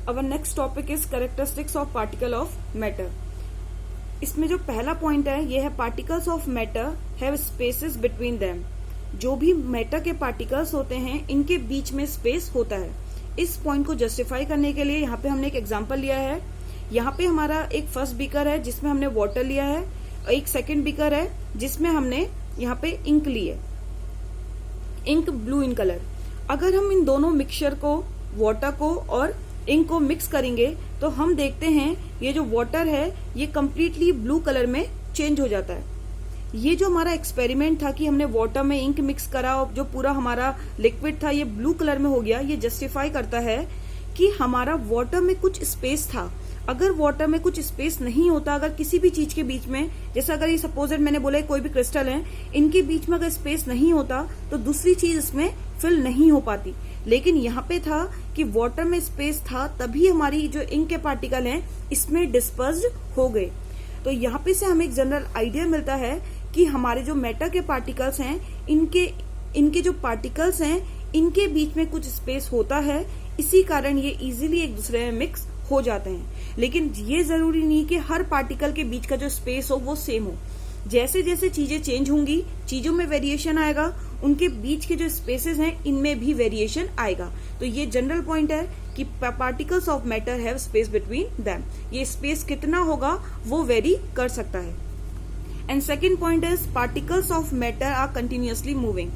Our next topic is characteristics of particle of matter. इसमें जो पहला पॉइंट है ये है particles of matter have spaces between them. जो भी मैटर के पार्टिकल्स होते हैं इनके बीच में स्पेस होता है. इस पॉइंट को जस्टिफाई करने के लिए यहाँ पे हमने एक एग्जांपल लिया है. यहाँ पे हमारा एक फर्स्ट बीकर है जिसमें हमने वाटर लिया है, एक सेकंड बीकर है जिसमें हमने यहाँ पे इंक ली है, इंक ब्लू इन कलर. अगर हम इन दोनों मिक्सचर को, वाटर को और इंक को मिक्स करेंगे तो हम देखते हैं ये जो वाटर है ये कम्प्लीटली ब्लू कलर में चेंज हो जाता है. ये जो हमारा एक्सपेरिमेंट था कि हमने वाटर में इंक मिक्स करा और जो पूरा हमारा लिक्विड था ये ब्लू कलर में हो गया, ये जस्टिफाई करता है कि हमारा वाटर में कुछ स्पेस था. अगर वाटर में कुछ स्पेस नहीं होता, अगर किसी भी चीज के बीच में, जैसे अगर ये सपोजेड मैंने बोला कोई भी क्रिस्टल है, इनके बीच में अगर स्पेस नहीं होता तो दूसरी चीज इसमें फिल नहीं हो पाती. लेकिन यहाँ पे था कि वाटर में स्पेस था तभी हमारी जो इंक के पार्टिकल हैं इसमें डिस्पर्स्ड हो गए. तो यहाँ पे से हमें एक जनरल आइडिया मिलता है कि हमारे जो मैटर के पार्टिकल्स हैं इनके जो पार्टिकल्स हैं इनके बीच में कुछ स्पेस होता है, इसी कारण ये इजीली एक दूसरे में मिक्स हो जाते हैं. लेकिन ये जरूरी नहीं कि हर पार्टिकल के बीच का जो स्पेस हो वो सेम हो. जैसे जैसे चीजें चेंज होंगी, चीजों में वेरिएशन आएगा, उनके बीच के जो स्पेसेस हैं इनमें भी वेरिएशन आएगा. तो ये जनरल पॉइंट है कि particles of matter have space between them. ये स्पेस कितना होगा वो वेरी कर सकता है. And second point is particles of matter are continuously moving.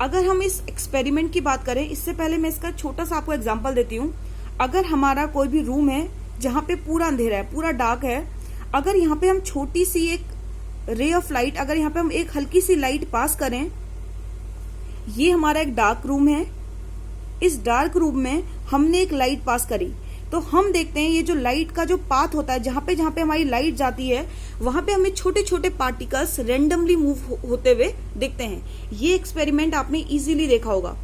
अगर हम इस एक्सपेरिमेंट की बात करें, इससे पहले मैं इसका छोटा सा आपको एग्जाम्पल देती हूँ. अगर हमारा कोई भी रूम है जहाँ पे पूरा अंधेरा है, पूरा डार्क है, अगर यहाँ पे हम छोटी सी एक रे ऑफ लाइट, अगर यहाँ पे हम एक हल्की सी लाइट पास करें, ये हमारा एक डार्क रूम है. इस डार्क रूम में हमने एक लाइट पास करी तो हम देखते हैं ये जो लाइट का जो पाथ होता है, जहां पे हमारी लाइट जाती है वहां पे हमें छोटे छोटे पार्टिकल्स रेंडमली मूव होते हुए दिखते हैं. ये एक्सपेरिमेंट आपने इजीली देखा होगा.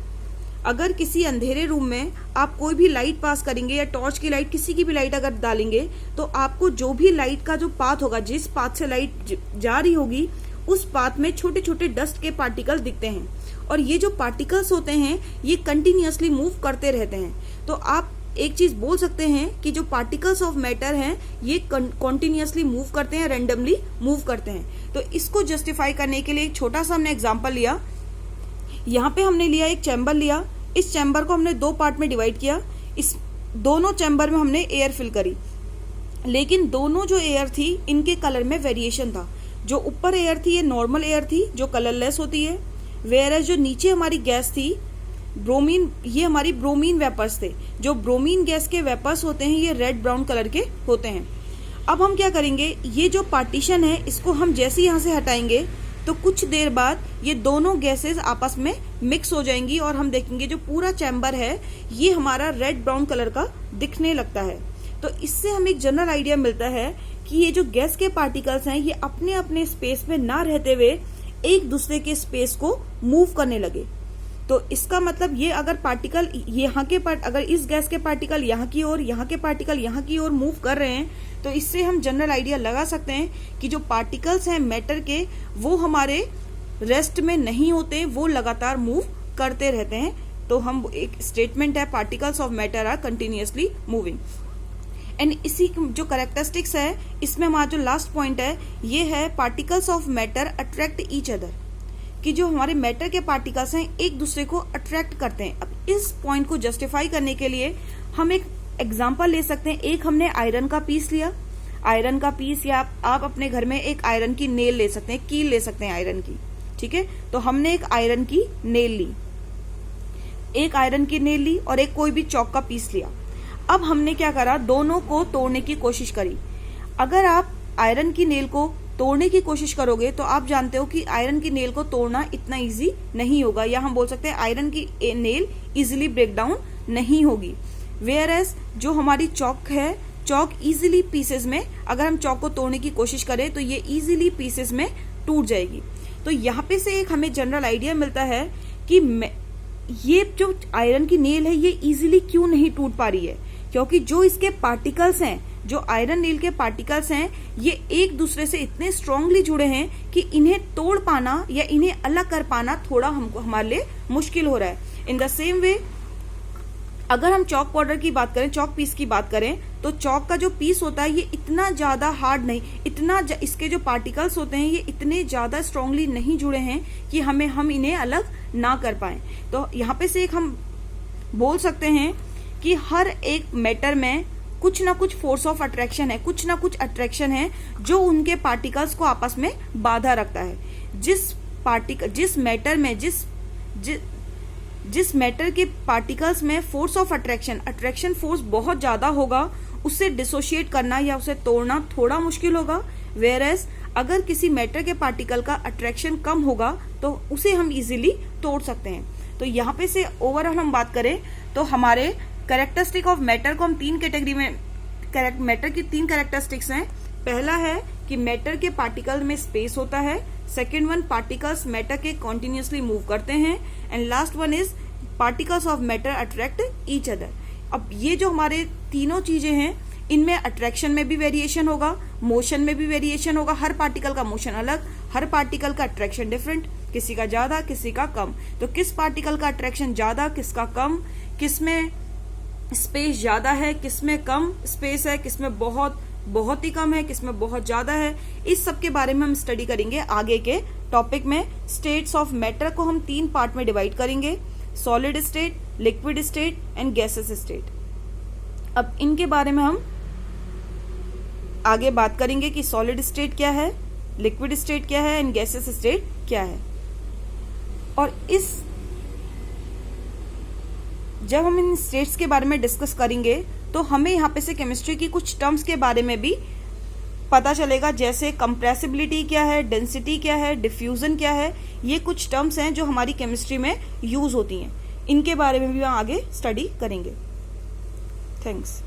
अगर किसी अंधेरे रूम में आप कोई भी लाइट पास करेंगे या टॉर्च की लाइट, किसी की भी लाइट अगर डालेंगे तो आपको जो भी लाइट का जो पाथ होगा, जिस पाथ से लाइट जा रही होगी उस पाथ में छोटे छोटे डस्ट के पार्टिकल दिखते हैं. और ये जो पार्टिकल्स होते हैं ये कंटिन्यूअसली मूव करते रहते हैं. तो आप एक चीज बोल सकते हैं कि जो पार्टिकल्स ऑफ मैटर हैं ये कंटिन्यूअसली मूव करते हैं, रैंडमली मूव करते हैं. तो इसको जस्टिफाई करने के लिए एक छोटा सा हमने एग्जांपल लिया. यहाँ पे हमने लिया एक चैम्बर लिया. इस चैम्बर को हमने दो पार्ट में डिवाइड किया. इस दोनों चैम्बर में हमने एयर फिल करी, लेकिन दोनों जो एयर थी इनके कलर में वेरिएशन था. जो ऊपर एयर थी ये नॉर्मल एयर थी जो कलरलेस होती है, वेयर जो नीचे हमारी गैस थी ब्रोमीन, ये हमारी ब्रोमीन वेपर्स थे. जो ब्रोमीन गैस के वेपर्स होते हैं ये रेड ब्राउन कलर के होते हैं. अब हम क्या करेंगे, ये जो पार्टीशन है इसको हम जैसे यहाँ से हटाएंगे तो कुछ देर बाद ये दोनों गैसेस आपस में मिक्स हो जाएंगी और हम देखेंगे जो पूरा चैम्बर है ये हमारा रेड ब्राउन कलर का दिखने लगता है. तो इससे हमें एक जनरल आइडिया मिलता है कि ये जो गैस के पार्टिकल्स हैं ये अपने अपने स्पेस में ना रहते हुए एक दूसरे के स्पेस को मूव करने लगे. तो इसका मतलब ये अगर पार्टिकल यहाँ के अगर इस गैस के पार्टिकल यहाँ की ओर, यहाँ के पार्टिकल यहाँ की ओर मूव कर रहे हैं तो इससे हम जनरल आइडिया लगा सकते हैं कि जो पार्टिकल्स हैं मैटर के वो हमारे रेस्ट में नहीं होते, वो लगातार मूव करते रहते हैं. तो हम एक स्टेटमेंट है particles of matter are continuously moving. And इसी जो कैरेक्टरिस्टिक्स है इसमें हमारा जो लास्ट पॉइंट है ये है particles of matter attract each other. कि जो हमारे मैटर के पार्टिकल्स हैं एक दूसरे को अट्रैक्ट करते हैं. अब इस पॉइंट को जस्टिफाई करने के लिए हम एक एग्जांपल ले सकते हैं. एक हमने आयरन का पीस लिया, आयरन का पीस, या आप अपने घर में एक आयरन की नेल ले सकते हैं, कील ले सकते हैं आयरन की. ठीक है, तो हमने एक आयरन की नेल ली, एक आयरन की नेल ली और एक कोई भी चौक का पीस लिया. अब हमने क्या करा, दोनों को तोड़ने की कोशिश करी. अगर आप आयरन की नेल को तोड़ने की कोशिश करोगे तो आप जानते हो कि आयरन की नेल को तोड़ना इतना इजी नहीं होगा, या हम बोल सकते हैं आयरन की नेल इजीली ब्रेक डाउन नहीं होगी. वेयर एज जो हमारी चौक है, चौक इजीली पीसेस में, अगर हम चौक को तोड़ने की कोशिश करें तो ये इजीली पीसेस में टूट जाएगी. तो यहाँ पे से एक हमें जनरल आइडिया मिलता है कि ये जो आयरन की नेल है ये इजीली क्यों नहीं टूट पा रही है, क्योंकि जो इसके पार्टिकल्स हैं, जो आयरन नेल के पार्टिकल्स हैं, ये एक दूसरे से इतने स्ट्रांगली जुड़े हैं कि इन्हें तोड़ पाना या इन्हें अलग कर पाना थोड़ा हमको हमारे लिए मुश्किल हो रहा है. इन द सेम वे अगर हम चॉक पाउडर की बात करें, चॉक पीस की बात करें, तो चॉक का जो पीस होता है ये इतना ज्यादा हार्ड नहीं, इसके जो पार्टिकल्स होते हैं ये इतने ज्यादा स्ट्रांगली नहीं जुड़े हैं कि हम इन्हें अलग ना कर पाए। तो यहाँ पे से एक हम बोल सकते हैं कि हर एक मैटर में कुछ ना कुछ फोर्स ऑफ अट्रैक्शन है, कुछ ना कुछ अट्रैक्शन है जो उनके पार्टिकल्स को आपस में बाधा रखता है। जिस मैटर के पार्टिकल्स में फोर्स ऑफ अट्रैक्शन फोर्स बहुत ज्यादा होगा, उससे डिसोशिएट करना या उसे तोड़ना थोड़ा मुश्किल होगा। वेयरएज अगर किसी मैटर के पार्टिकल का अट्रैक्शन कम होगा तो उसे हम इजीली तोड़ सकते हैं। तो यहाँ पे से ओवरऑल हम बात करें तो हमारे कैरेक्टरिस्टिक ऑफ मैटर को हम तीन कैटेगरी में, मैटर की तीन कैरेक्टरिस्टिक्स हैं। पहला है कि मैटर के पार्टिकल में स्पेस होता है, सेकेंड वन पार्टिकल्स मैटर के कॉन्टिन्यूसली मूव करते हैं, and last one is particles of matter attract each other. अब ये जो हमारे तीनों चीजें हैं इनमें अट्रैक्शन में भी वेरिएशन होगा, मोशन में भी वेरिएशन होगा। हर पार्टिकल का मोशन अलग, हर पार्टिकल का अट्रैक्शन डिफरेंट, किसी का ज्यादा किसी का कम। तो किस पार्टिकल का अट्रैक्शन ज्यादा, किसका कम, किसमें स्पेस ज्यादा है, किसमें कम स्पेस है, किसमें बहुत ही कम है, किसमें बहुत ज्यादा है, इस सब के बारे में हम स्टडी करेंगे आगे के टॉपिक में। स्टेट्स ऑफ मैटर को हम तीन पार्ट में डिवाइड करेंगे, solid state, liquid state and gases state. अब इनके बारे में हम आगे बात करेंगे कि सॉलिड स्टेट क्या है, लिक्विड स्टेट क्या है एंड गैसेस स्टेट क्या है। और जब हम इन स्टेट्स के बारे में डिस्कस करेंगे तो हमें यहाँ पे से केमिस्ट्री की कुछ टर्म्स के बारे में भी पता चलेगा, जैसे कंप्रेसिबिलिटी क्या है, डेंसिटी क्या है, डिफ्यूजन क्या है। ये कुछ टर्म्स हैं जो हमारी केमिस्ट्री में यूज होती हैं, इनके बारे में भी हम आगे स्टडी करेंगे। थैंक्स।